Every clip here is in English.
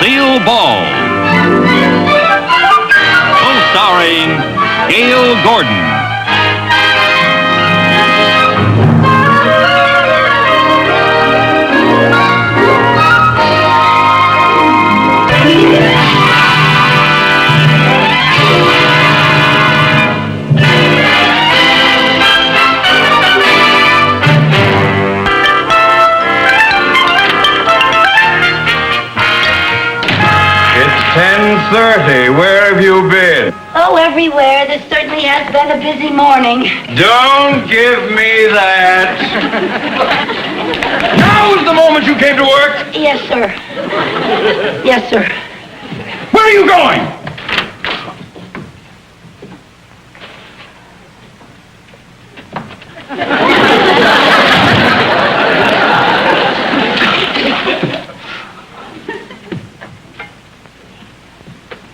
Lucille Ball. Co-starring Gail Gordon. It's 10:30. Where have you been? Oh, everywhere. This certainly has been a busy morning. Don't give me that. Now is the moment you came to work. Yes, sir. Yes, sir. Where are you going?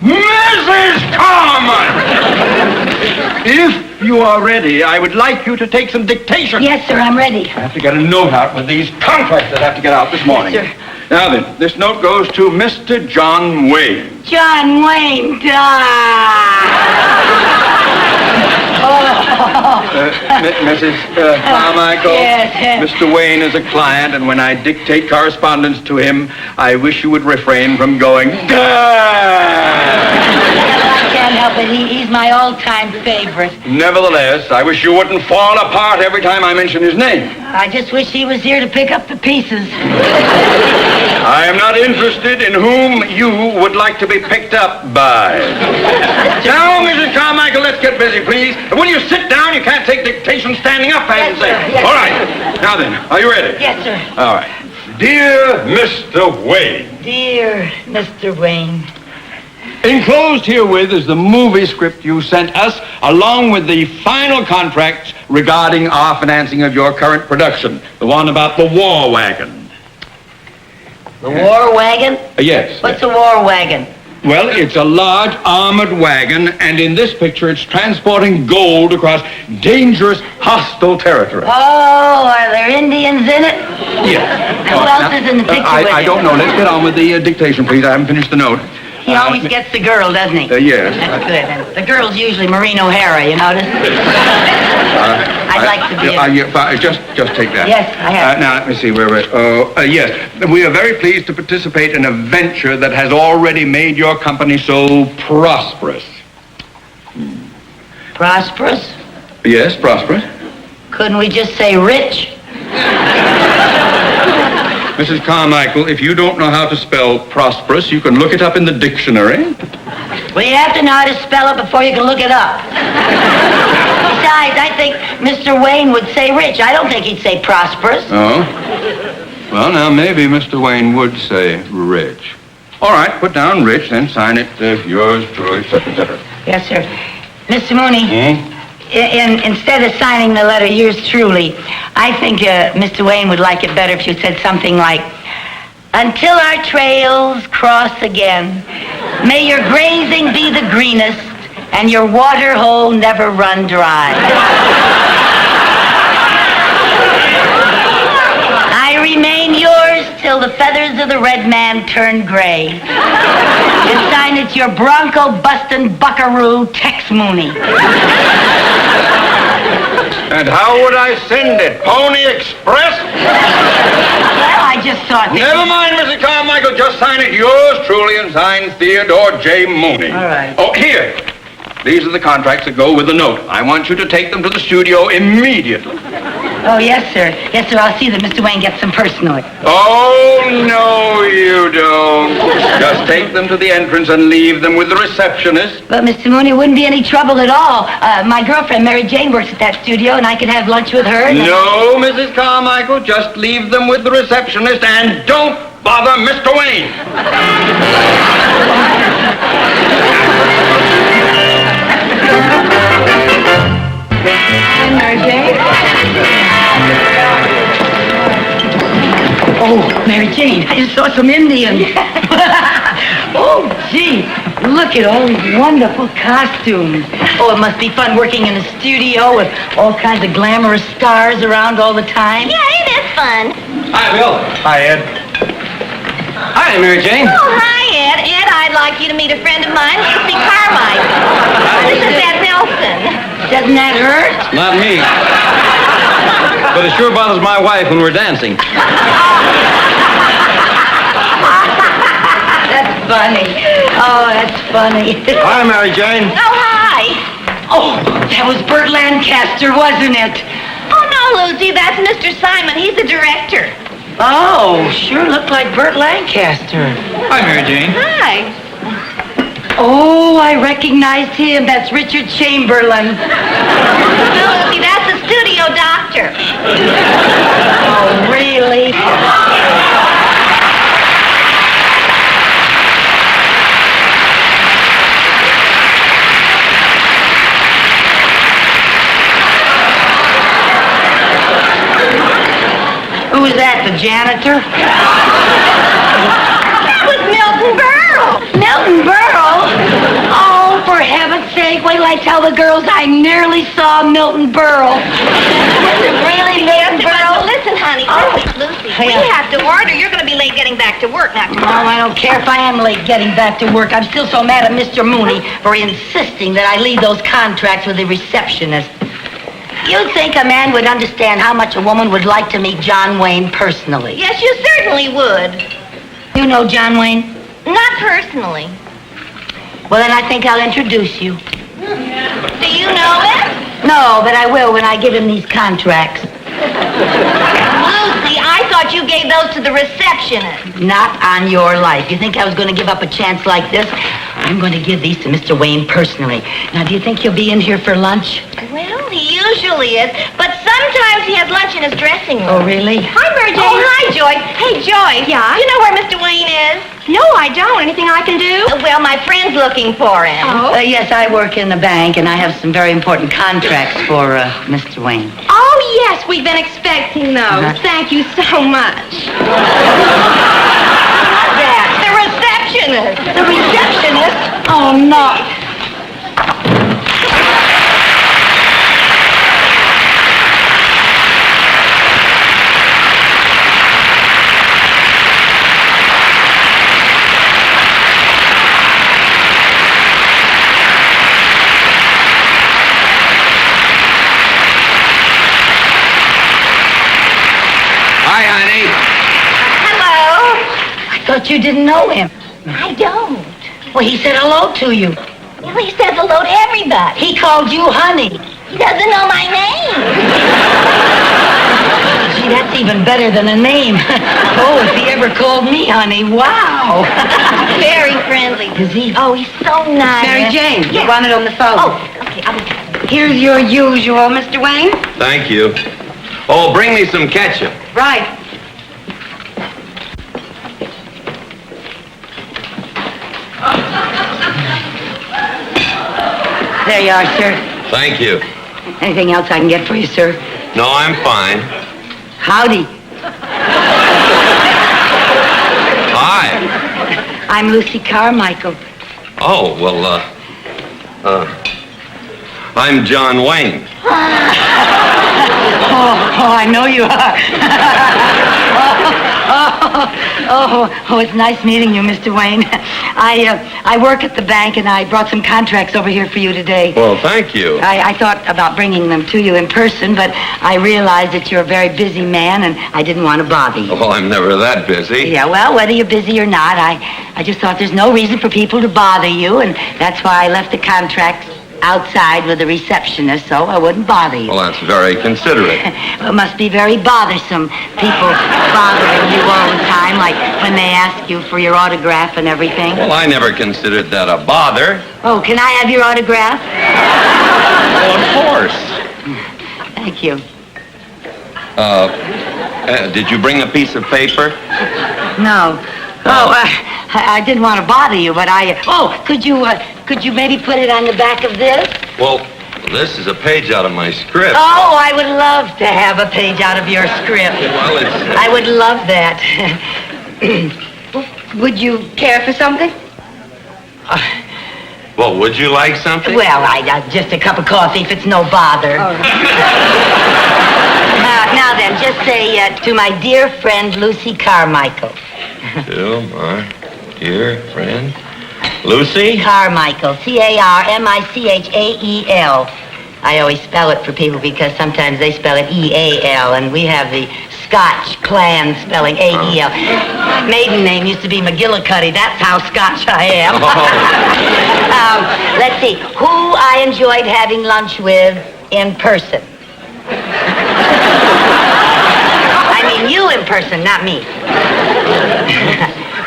Mrs. Carmen! If you are ready, I would like you to take some dictation. Yes, sir, I'm ready. I have to get a note out with these contracts that have to get out this morning. Yes, sir. Now then, this note goes to Mr. John Wayne. John Wayne Mrs. Carmichael, Yes. Mr. Wayne is a client, and when I dictate correspondence to him, I wish you would refrain from going, I can't help it. He's my all-time favorite. Nevertheless, I wish you wouldn't fall apart every time I mention his name. I just wish he was here to pick up the pieces. I am not interested in whom you would like to be picked up by. Now, Mrs. Carmichael, let's get busy, please. And when you sit down, you can't take dictation standing up, I Yes, say. sir. Yes, All sir. right. Now then, are you ready? Yes, sir. All right. Dear Mr. Wayne, Dear Mr. Wayne. enclosed herewith is the movie script you sent us, along with the final contracts regarding our financing of your current production, the one about the war wagon. The war wagon? Yes. What's a war wagon? Well, it's a large armored wagon, and in this picture, it's transporting gold across dangerous, hostile territory. Oh, are there Indians in it? Yes. Who else is in the picture with I you? don't know. Let's get on with the dictation, please. I haven't finished the note. He always gets the girl, doesn't he? Yes. That's good. And the girl's usually Maureen O'Hara, you notice? I'd like to be Just take that. Yes, I have. Now, let me see where we're... yes. We are very pleased to participate in a venture that has already made your company so prosperous. Prosperous? Yes, prosperous. Couldn't we just say rich? Mrs. Carmichael, if you don't know how to spell prosperous, you can look it up in the dictionary. Well, you have to know how to spell it before you can look it up. Besides, I think Mr. Wayne would say rich. I don't think he'd say prosperous. Oh? Well, now, maybe Mr. Wayne would say rich. All right, put down rich, then sign it, yours truly, et cetera, et cetera. Yes, sir. Mr. Mooney, instead of signing the letter, yours truly, I think Mr. Wayne would like it better if you said something like, until our trails cross again, may your grazing be the greenest and your water hole never run dry. I remain yours till the feathers of the red man turn gray. And sign it your bronco-bustin' buckaroo, Tex Mooney. And how would I send it? Pony Express? Well, I just thought that... Never mind, Mrs. Carmichael. Just sign it yours truly and sign Theodore J. Mooney. All right. Oh, here. These are the contracts that go with the note. I want you to take them to the studio immediately. Oh, yes, sir. Yes, sir, I'll see that Mr. Wayne gets them personally. Oh, no, you don't. Just take them to the entrance and leave them with the receptionist. But, Mr. Mooney, it wouldn't be any trouble at all. My girlfriend, Mary Jane, works at that studio, and I could have lunch with her. No, Mrs. Carmichael, just leave them with the receptionist and don't bother Mr. Wayne. Mary Jane? Oh, Mary Jane, I just saw some Indians. Oh, gee, look at all these wonderful costumes. Oh, it must be fun working in a studio with all kinds of glamorous stars around all the time. Yeah, it is fun. Hi, Bill. Hi, Ed. Hi, Mary Jane. Oh, hi, I'd like you to meet a friend of mine, Lucy Carmichael. This is Aunt Nelson. Doesn't that hurt? Not me. But it sure bothers my wife when we're dancing. That's funny. Oh, that's funny. Hi, Mary Jane. Oh, hi. Oh, that was Burt Lancaster, wasn't it? Oh, no, Lucy, that's Mr. Simon. He's the director. Oh, sure looked like Burt Lancaster. Hi, Mary Jane. Hi. Oh, I recognized him. That's Richard Chamberlain. No, Lucy, that's the studio doctor. Oh, really? Who was that, the janitor? That was Milton Berle. Milton Berle? Oh, for heaven's sake, wait till I tell the girls I nearly saw Milton Berle. Was it really Milton Berle? Well, listen, honey. Oh. Lucy, we Yeah. have to order. You're going to be late getting back to work now tomorrow. Oh, I don't care if I am late getting back to work. I'm still so mad at Mr. Mooney for insisting that I leave those contracts with the receptionist. You'd think a man would understand how much a woman would like to meet John Wayne personally. Yes, you certainly would. You know John Wayne? Not personally. Well, then I think I'll introduce you. Do you know him? No, but I will when I give him these contracts. Lucy, I thought you gave those to the receptionist. Not on your life. You think I was going to give up a chance like this? I'm going to give these to Mr. Wayne personally. Now, do you think he'll be in here for lunch? Well, he usually is, but sometimes he has lunch in his dressing room. Oh, really? Hi, Mary Jane. Oh, hi, Joy. Hey, Joy. Yeah? You know where Mr. Wayne is? No, I don't. Anything I can do? Well, my friend's looking for him. Yes, I work in the bank, and I have some very important contracts for Mr. Wayne. Oh, yes, we've been expecting those. Thank you so much. That? The receptionist. The receptionist? Oh, no. Hi, honey. Hello. I thought you didn't know him. I don't. Well, he said hello to you. Well, he says hello to everybody. He called you honey. He doesn't know my name. Gee, that's even better than a name. Oh, if he ever called me honey, wow. Very friendly. Is he? Oh, he's so nice. Mary Jane, you Yes. want it on the phone. Oh, okay. Here's your usual, Mr. Wayne. Thank you. Oh, bring me some ketchup. Right. There you are, sir. Thank you. Anything else I can get for you, sir? No, I'm fine. Howdy. Hi. I'm Lucy Carmichael. Oh, well, I'm John Wayne. Oh, I know you are. Oh, it's nice meeting you, Mr. Wayne. I work at the bank, and I brought some contracts over here for you today. Well, thank you. I thought about bringing them to you in person, but I realized that you're a very busy man, and I didn't want to bother you. Well, I'm never that busy. Yeah, well, whether you're busy or not, I just thought there's no reason for people to bother you, and that's why I left the contracts outside with the receptionist, so I wouldn't bother you. Well, that's very considerate. Well, it must be very bothersome, people bothering you all the time, like when they ask you for your autograph and everything. Well, I never considered that a bother. Oh, can I have your autograph? Well, of course. Thank you. Did you bring a piece of paper? No. I didn't want to bother you, but could you maybe put it on the back of this? Well, this is a page out of my script. Oh, I would love to have a page out of your script. Well, it's... I would love that. Would you care for something? Well, would you like something? Well, just a cup of coffee if it's no bother. Now then, just say to my dear friend Lucy Carmichael. To my dear friend, Lucy? Carmichael. Carmichael. I always spell it for people because sometimes they spell it E-A-L, and we have the Scotch clan spelling A-E-L. My maiden name used to be McGillicuddy. That's how Scotch I am. Let's see. Who I enjoyed having lunch with in person. I mean you in person, not me.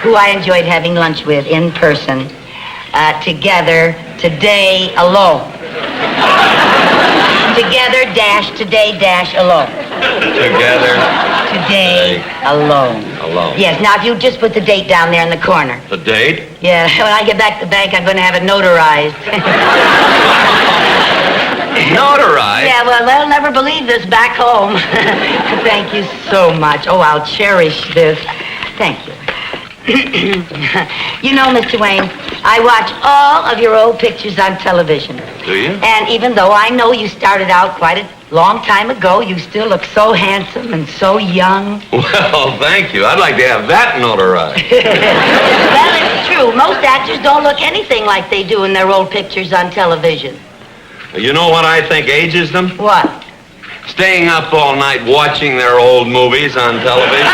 Who I enjoyed having lunch with in person. Together, today, alone. Together, today, alone. Together. Today, alone. Alone. Yes, now if you just put the date down there in the corner. The date? Yeah, when I get back to the bank, I'm going to have it notarized. Notarized? Yeah, well, they'll never believe this back home. Thank you so much. Oh, I'll cherish this. Thank you. You know, Mr. Wayne, I watch all of your old pictures on television. Do you? And even though I know you started out quite a long time ago, you still look so handsome and so young. Well, thank you. I'd like to have that notarized. Well, it's true. Most actors don't look anything like they do in their old pictures on television. You know what I think ages them? What? Staying up all night watching their old movies on television.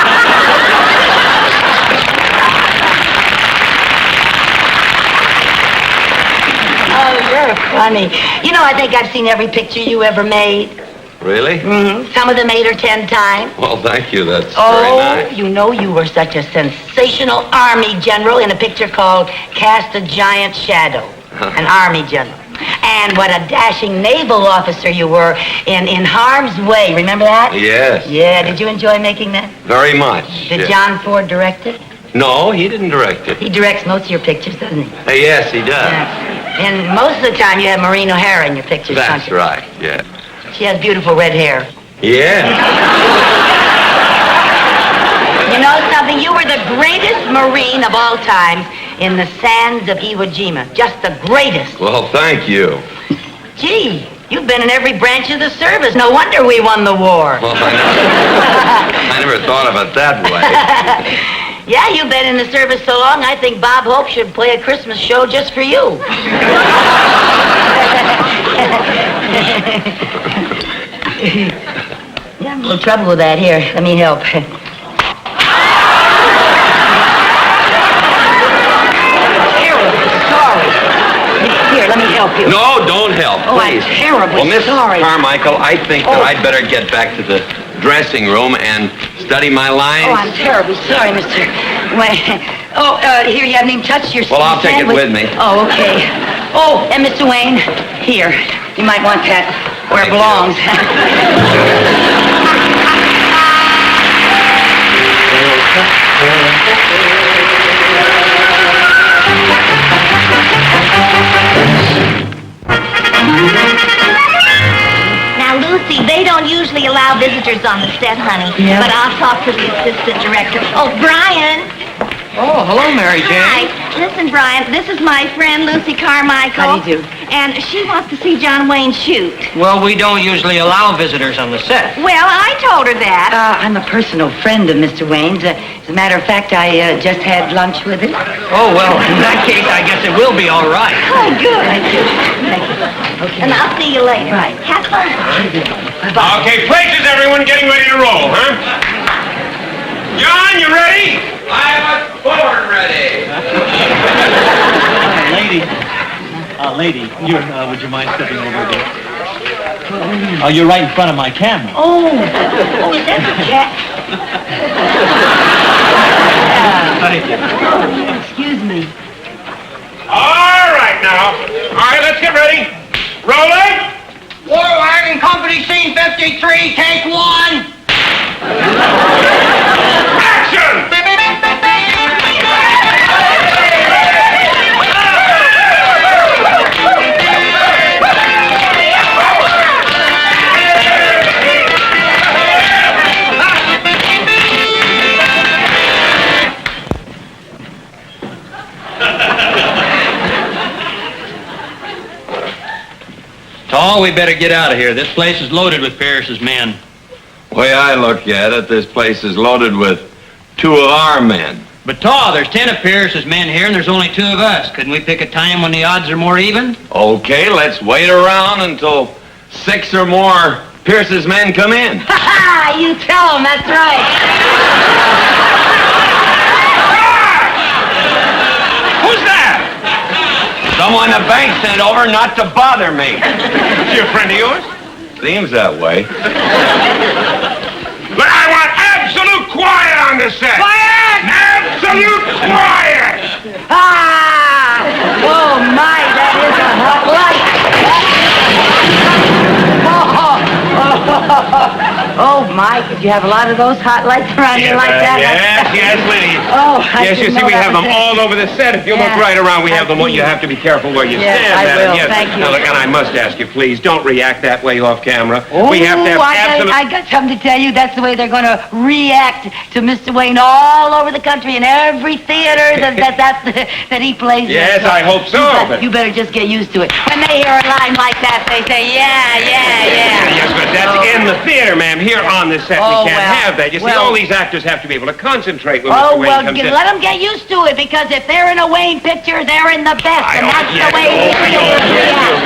Oh, you're funny. You know, I think I've seen every picture you ever made. Really? Mm-hmm. Some of them 8 or 10 times. Well, thank you. That's Oh, very nice. you know you were such a sensational Army general in a picture called Cast a Giant Shadow. An Army general. And what a dashing naval officer you were in Harm's Way. Remember that? Yes. Yeah, did you enjoy making that? Very much. Did yes. John Ford direct it? No, he didn't direct it. He directs most of your pictures, doesn't he? Yes, he does. Yeah. And most of the time you have Maureen O'Hara in your pictures, don't That's you? right, yeah. She has beautiful red hair. Yeah. You know something? You were the greatest Marine of all times in the sands of Iwo Jima. Just the greatest. Well, thank you. Gee, you've been in every branch of the service. No wonder we won the war. Well, I never thought of it that way. Yeah, you've been in the service so long, I think Bob Hope should play a Christmas show just for you. Yeah, I'm a little trouble with that. Here, let me help. Sorry. Here, let me help you. No, don't help, Oh, I'm please. terribly Well, Miss sorry. Carmichael, I think that Oh. I'd better get back to the dressing room and study my lines. Oh, I'm terribly sorry, Mr. Wayne. Oh, here, you haven't even touched your Well, I'll take it sandwich. with me. Oh, okay. Oh, and Mr. Wayne, here, you might want that where it Thank you. belongs. Now, Lucy, they don't usually allow visitors on the set, honey. Yeah. But I'll talk to the assistant director. Oh, Brian. Oh, hello, Mary Jane. Hi. Listen, Brian, this is my friend Lucy Carmichael. How do you do? And she wants to see John Wayne shoot. Well, we don't usually allow visitors on the set. Well, I told her that. I'm a personal friend of Mr. Wayne's. As a matter of fact, I just had lunch with him. Oh, well, in that case, I guess it will be all right. Oh, good. Thank you. Thank you. Okay. And I'll see you later. Right. Have fun. Okay, places, everyone, getting ready to roll, huh? John, you ready? I was born ready. Lady, would you mind stepping over a bit? Oh, you're right in front of my camera. Oh, is that the cat? Thank you. Excuse me. All right, now. All right, let's get ready. Rolling. War Wagon Company, scene 53, take one. Action! Tall, we better get out of here. This place is loaded with Parrish's men. The way I look at it, this place is loaded with two of our men. But, Tall, there's 10 of Pierce's men here, and there's only 2 of us. Couldn't we pick a time when the odds are more even? Okay, let's wait around until 6 or more Pierce's men come in. Ha ha! You tell him, that's right. Who's that? Someone the bank sent over not to bother me. Is he a friend of yours? Seems that way. But I want absolute quiet on the set. Quiet! Absolute quiet! Ah! Oh, my, that is a hot light. Oh, my, did you have a lot of those hot lights around you like that? Yes, Liddy. Oh, Yes, you see, we have them all over the set. If you look right around, we have them. You have to be careful where you Yes, stand. I Madam. will. Yes. Thank you. Now, look, and I must ask you, please, don't react that way off camera. We have to have absolute... I got something to tell you. That's the way they're going to react to Mr. Wayne all over the country in every theater that he plays in. Yes, I hope so. You better just get used to it. When they hear a line like that, they say, yeah. Yes, but that's in the theater, ma'am. Here on the set, Oh, we can't well, have that. You see, well. all these actors have to be able to concentrate when Oh, Mr. Wayne well, comes in. let them get used to it, because if they're in a Wayne picture, they're in the best, and that's the way it is.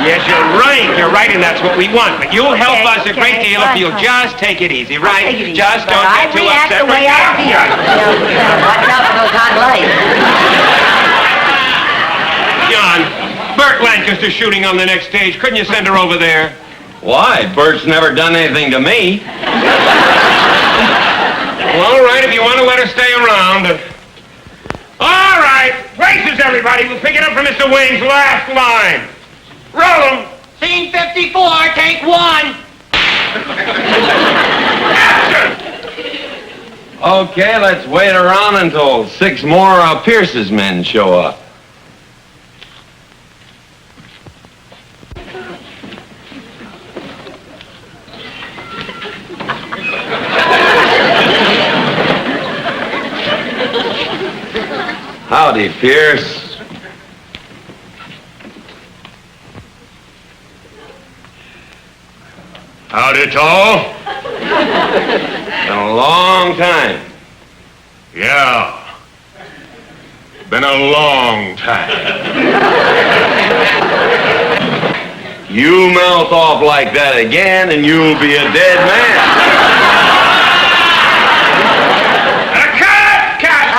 Yes, you're right. You're right, and that's what we want. But you'll help us a great deal if you'll fine. just take it easy, right? Take it easy. Just But don't I get too react upset. the way I feel. Watch out for those hot lights. John, Burt Lancaster's shooting on the next stage. Couldn't you send her over there? Why? Bert's never done anything to me. Well, all right, if you want to let her stay around. All right. Races, everybody. We'll pick it up from Mr. Wayne's last line. Roll 'em. Scene 54, take 1. Action! Okay, let's wait around until 6 more Pierce's men show up. Howdy, Pierce. Howdy, Tall. Been a long time. Yeah. Been a long time. You mouth off like that again and you'll be a dead man.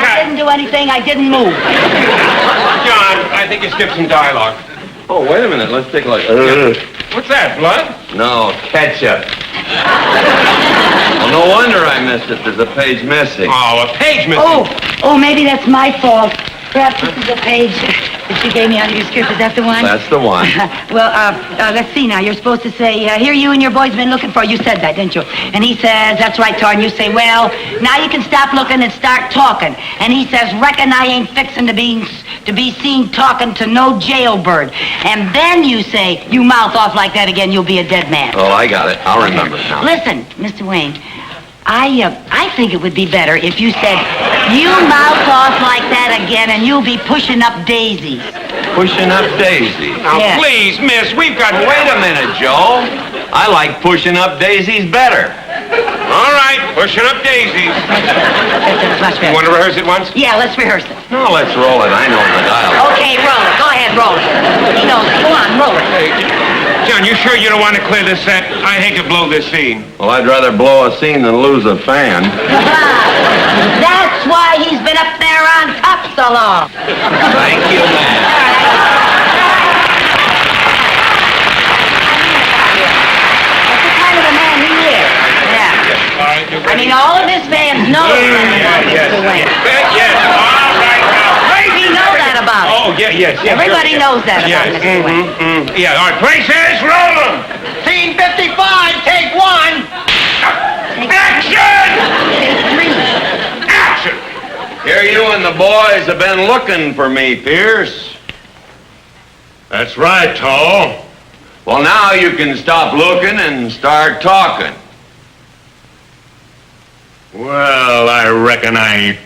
I didn't do anything. I didn't move. John, I think you skipped some dialogue. Oh, wait a minute. Let's take a look. What's that, blood? No, ketchup. Well, no wonder I missed it. There's a page missing. Oh, a page missing? Oh, maybe that's my fault. Perhaps this is a page that you gave me out of your script. Is that the one? That's the one. Well, let's see now. You're supposed to say, here you and your boys been looking for. You said that, didn't you? And he says, that's right, Tor. And you say, well, now you can stop looking and start talking. And he says, reckon I ain't fixing to be seen talking to no jailbird. And then you say, you mouth off like that again, you'll be a dead man. Oh, I got it. I'll remember it now. Listen, Mr. Wayne, I think it would be better if you said, you mouth off like that again and you'll be pushing up daisies. Pushing up daisies. Now, Yeah. please, miss, wait a minute, Joe. I like pushing up daisies better. All right, pushing up daisies. That's much You better. want to rehearse it once? Yeah, let's rehearse it. No, let's roll it. I know the dialogue. Okay, roll it. Go ahead, roll it. He knows it. Go on, roll it. John, you sure you don't want to clear this set? I hate to blow this scene. Well, I'd rather blow a scene than lose a fan. That's why he's been up there on top so long. Thank you, man. That's the kind of a man he is. Yeah. I mean, all of his fans know that about Mr. Wayne. Yes, all right now. We know that about him. Oh, yes. Everybody knows that about Mr. Wayne. Yeah, all right, places, roll them. Scene 55, take 1. Action! Action! Here you and the boys have been looking for me, Pierce. That's right, Tall. Well, now you can stop looking and start talking. Well, I reckon I ain't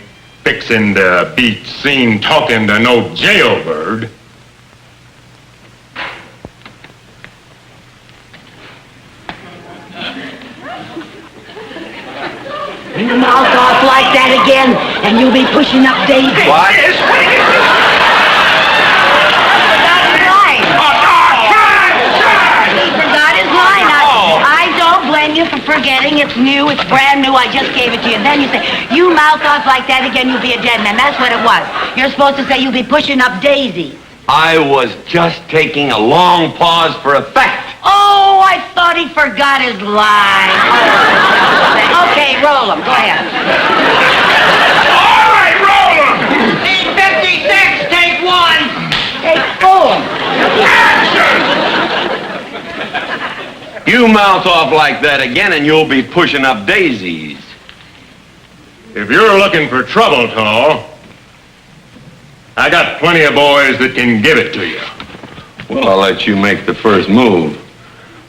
fixing to be seen talking to no jailbird. You mouth off like that again, and you'll be pushing up Daisy. What? He forgot his line. I don't blame you for forgetting. It's new. It's brand new. I just gave it to you. And then you say, you mouth off like that again, you'll be a dead man. That's what it was. You're supposed to say you'll be pushing up Daisy. I was just taking a long pause for effect. Oh, I thought he forgot his line. Okay, roll him. Go ahead. All right, roll 'em. Scene 56, take one. Hey, fool. You mouth off like that again and you'll be pushing up daisies. If you're looking for trouble, Tall, I got plenty of boys that can give it to you. Well, I'll let you make the first move.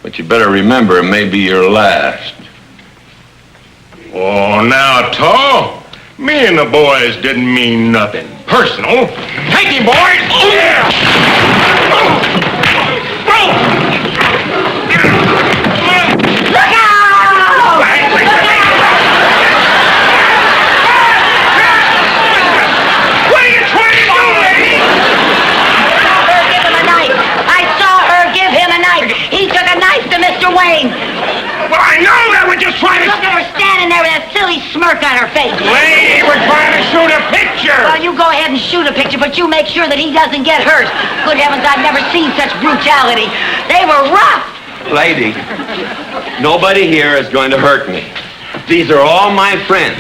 But you better remember it may be your last. Oh, now, Tall, me and the boys didn't mean nothing personal. Take him, boys! Yeah! Look out! What are you trying to do, lady? Give him a knife. I saw her give him a knife. He took a knife to Mr. Wayne. Well, I know that we're just trying to... Look at her standing there with that silly smirk on her face. Lady, we're trying to shoot a picture! Well, you go ahead and shoot a picture, but you make sure that he doesn't get hurt. Good heavens, I've never seen such brutality. They were rough. Lady, nobody here is going to hurt me. These are all my friends.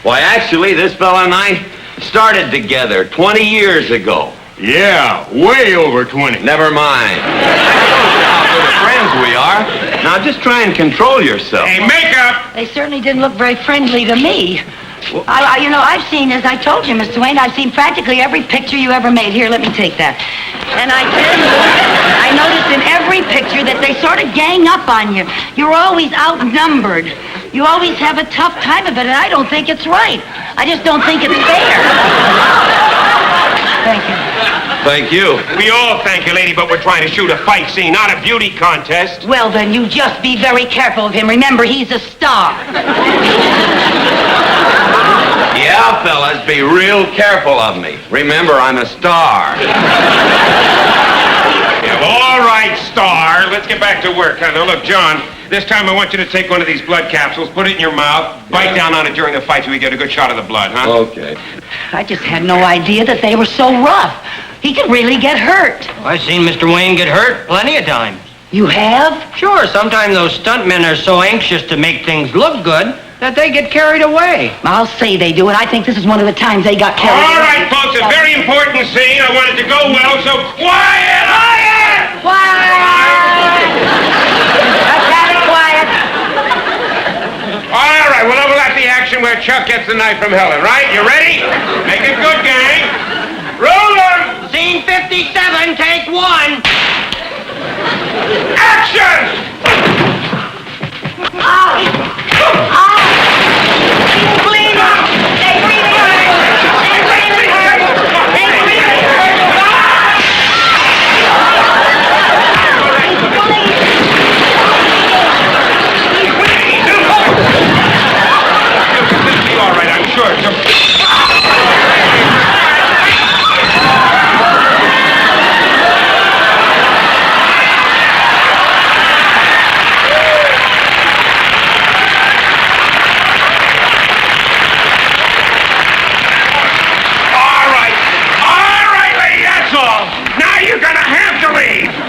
Why, actually, this fella and I started together 20 years ago. Yeah, way over 20. Never mind. How good of friends we are. Now, just try and control yourself. Hey, makeup! They certainly didn't look very friendly to me. I've seen, as I told you, Mr. Wayne, I've seen practically every picture you ever made. Here, let me take that. And I tell you, I noticed in every picture that they sort of gang up on you. You're always outnumbered. You always have a tough time of it, and I don't think it's right. I just don't think it's fair. Thank you. Thank you. We all thank you, lady, but we're trying to shoot a fight scene, not a beauty contest. Well, then, you just be very careful of him. Remember, he's a star. Yeah, fellas, be real careful of me. Remember, I'm a star. Yeah, well, all right, Star. Let's get back to work. Huh? Now, look, John, this time I want you to take one of these blood capsules, put it in your mouth, bite down on it during the fight so we get a good shot of the blood, huh? Okay. I just had no idea that they were so rough. He could really get hurt. I've seen Mr. Wayne get hurt plenty of times. You have? Sure, sometimes those stuntmen are so anxious to make things look good that they get carried away. I'll say they do, and I think this is one of the times they got carried All away. right, folks, a very important scene. I want it to go well, so quiet! Quiet! Quiet! Let's have it quiet. All right, we'll overlap the action where Chuck gets the knife from Helen, right? You ready? Make it good, gang. Roll 'em! Scene 57, take one. Action! He's bleeding. They really hurt. They really hurt. They really hurt. He's bleeding. This'll be all right, I'm sure.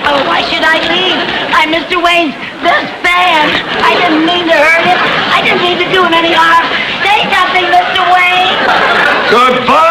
Oh, why should I leave? I'm Mr. Wayne's best fan. I didn't mean to hurt him. I didn't mean to do him any harm. Say something, Mr. Wayne. Goodbye.